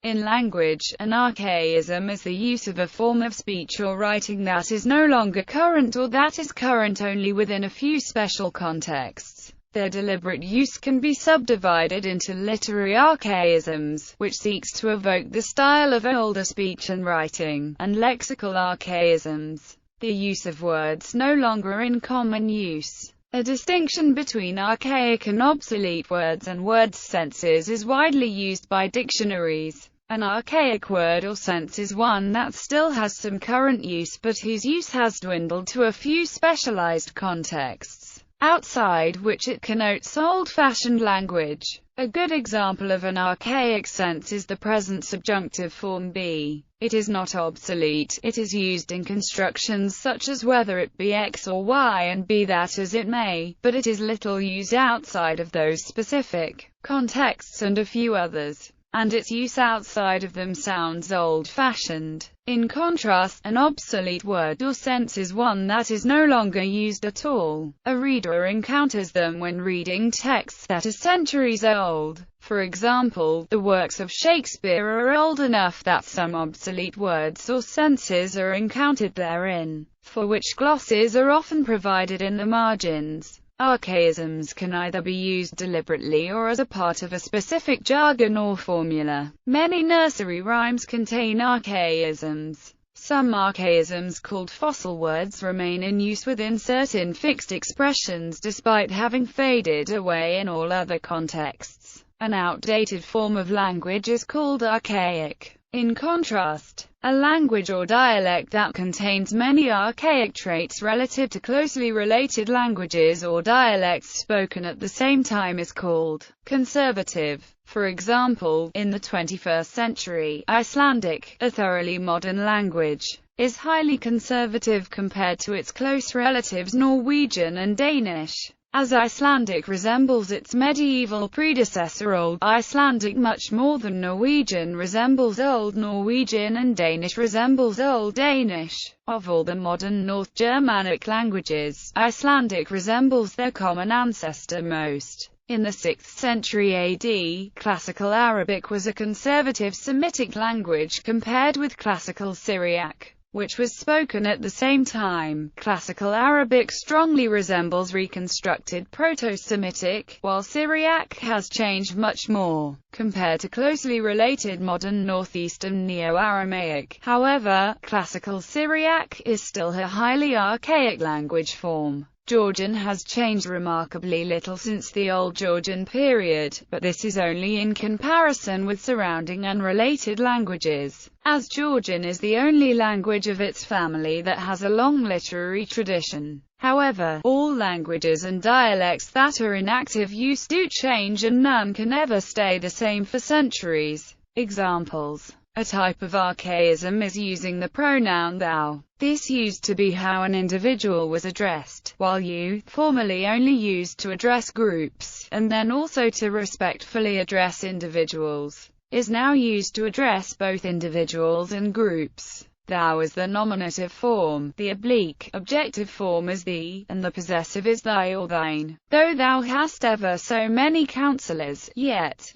In language, an archaism is the use of a form of speech or writing that is no longer current or that is current only within a few special contexts. Their deliberate use can be subdivided into literary archaisms, which seeks to evoke the style of older speech and writing, and lexical archaisms, the use of words no longer in common use. A distinction between archaic and obsolete words and word senses is widely used by dictionaries. An archaic word or sense is one that still has some current use but whose use has dwindled to a few specialized contexts, outside which it connotes old-fashioned language. A good example of an archaic sense is the present subjunctive form be. It is not obsolete, it is used in constructions such as whether it be X or Y and be that as it may, but it is little used outside of those specific contexts and a few others, and its use outside of them sounds old-fashioned. In contrast, an obsolete word or sense is one that is no longer used at all. A reader encounters them when reading texts that are centuries old. For example, the works of Shakespeare are old enough that some obsolete words or senses are encountered therein, for which glosses are often provided in the margins. Archaisms can either be used deliberately or as a part of a specific jargon or formula. Many nursery rhymes contain archaisms. Some archaisms, called fossil words, remain in use within certain fixed expressions despite having faded away in all other contexts. An outdated form of language is called archaic. In contrast, a language or dialect that contains many archaic traits relative to closely related languages or dialects spoken at the same time is called conservative. For example, in the 21st century, Icelandic, a thoroughly modern language, is highly conservative compared to its close relatives Norwegian and Danish. As Icelandic resembles its medieval predecessor Old Icelandic much more than Norwegian resembles Old Norwegian and Danish resembles Old Danish. Of all the modern North Germanic languages, Icelandic resembles their common ancestor most. In the 6th century AD, Classical Arabic was a conservative Semitic language compared with Classical Syriac, which was spoken at the same time. Classical Arabic strongly resembles reconstructed Proto-Semitic, while Syriac has changed much more, compared to closely related modern Northeastern Neo-Aramaic. However, Classical Syriac is still a highly archaic language form. Georgian has changed remarkably little since the Old Georgian period, but this is only in comparison with surrounding unrelated languages, as Georgian is the only language of its family that has a long literary tradition. However, all languages and dialects that are in active use do change and none can ever stay the same for centuries. Examples. A type of archaism is using the pronoun thou. This used to be how an individual was addressed, while you, formerly only used to address groups, and then also to respectfully address individuals, is now used to address both individuals and groups. Thou is the nominative form, the oblique, objective form is thee, and the possessive is thy or thine. Though thou hast ever so many counselors, yet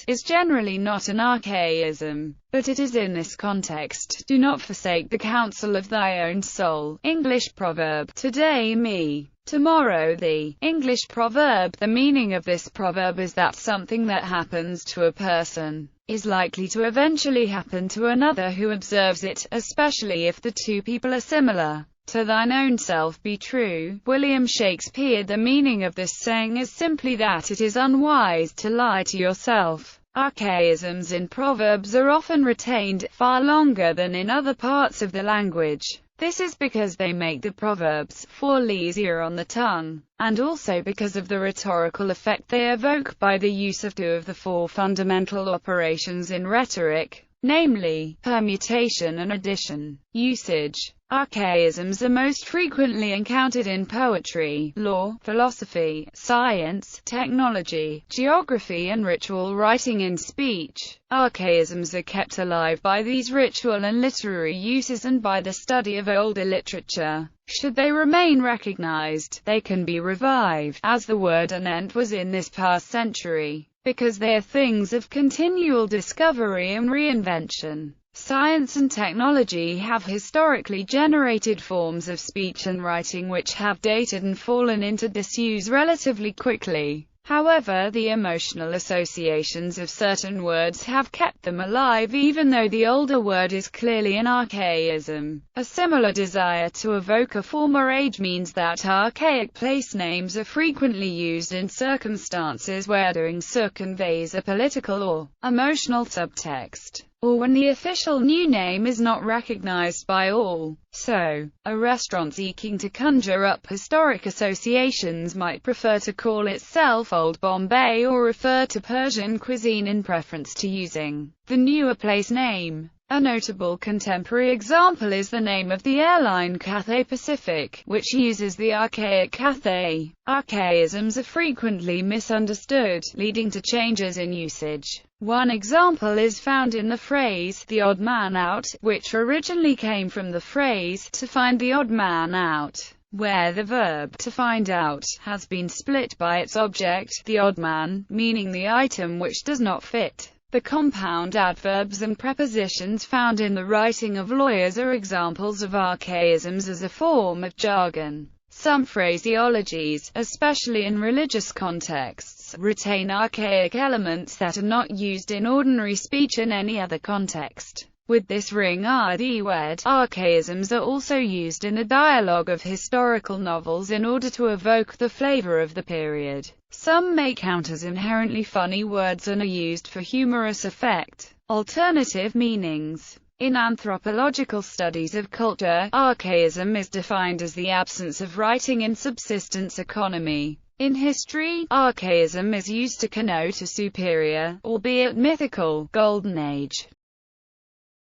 is generally not an archaism, but it is in this context. Do not forsake the counsel of thy own soul. English proverb, today me, tomorrow thee. English proverb, the meaning of this proverb is that something that happens to a person is likely to eventually happen to another who observes it, especially if the two people are similar. To thine own self be true. William Shakespeare. The meaning of this saying is simply that it is unwise to lie to yourself. Archaisms in proverbs are often retained far longer than in other parts of the language. This is because they make the proverbs fall easier on the tongue, and also because of the rhetorical effect they evoke by the use of two of the four fundamental operations in rhetoric, namely, permutation and addition. Usage. Archaisms are most frequently encountered in poetry, law, philosophy, science, technology, geography and ritual writing in speech. Archaisms are kept alive by these ritual and literary uses and by the study of older literature. Should they remain recognized, they can be revived, as the word anent was in this past century. because they are things of continual discovery and reinvention. Science and technology have historically generated forms of speech and writing which have dated and fallen into disuse relatively quickly. However, the emotional associations of certain words have kept them alive even though the older word is clearly an archaism. A similar desire to evoke a former age means that archaic place names are frequently used in circumstances where doing so conveys a political or emotional subtext, or when the official new name is not recognized by all. So, a restaurant seeking to conjure up historic associations might prefer to call itself Old Bombay or refer to Persian cuisine in preference to using the newer place name. A notable contemporary example is the name of the airline Cathay Pacific, which uses the archaic Cathay. Archaisms are frequently misunderstood, leading to changes in usage. One example is found in the phrase, the odd man out, which originally came from the phrase, to find the odd man out, where the verb, to find out, has been split by its object, the odd man, meaning the item which does not fit. The compound adverbs and prepositions found in the writing of lawyers are examples of archaisms as a form of jargon. Some phraseologies, especially in religious contexts, retain archaic elements that are not used in ordinary speech in any other context. With this ring the word, archaisms are also used in the dialogue of historical novels in order to evoke the flavor of the period. Some may count as inherently funny words and are used for humorous effect. Alternative meanings. In anthropological studies of culture, archaism is defined as the absence of writing in subsistence economy. In history, archaism is used to connote a superior, albeit mythical, golden age.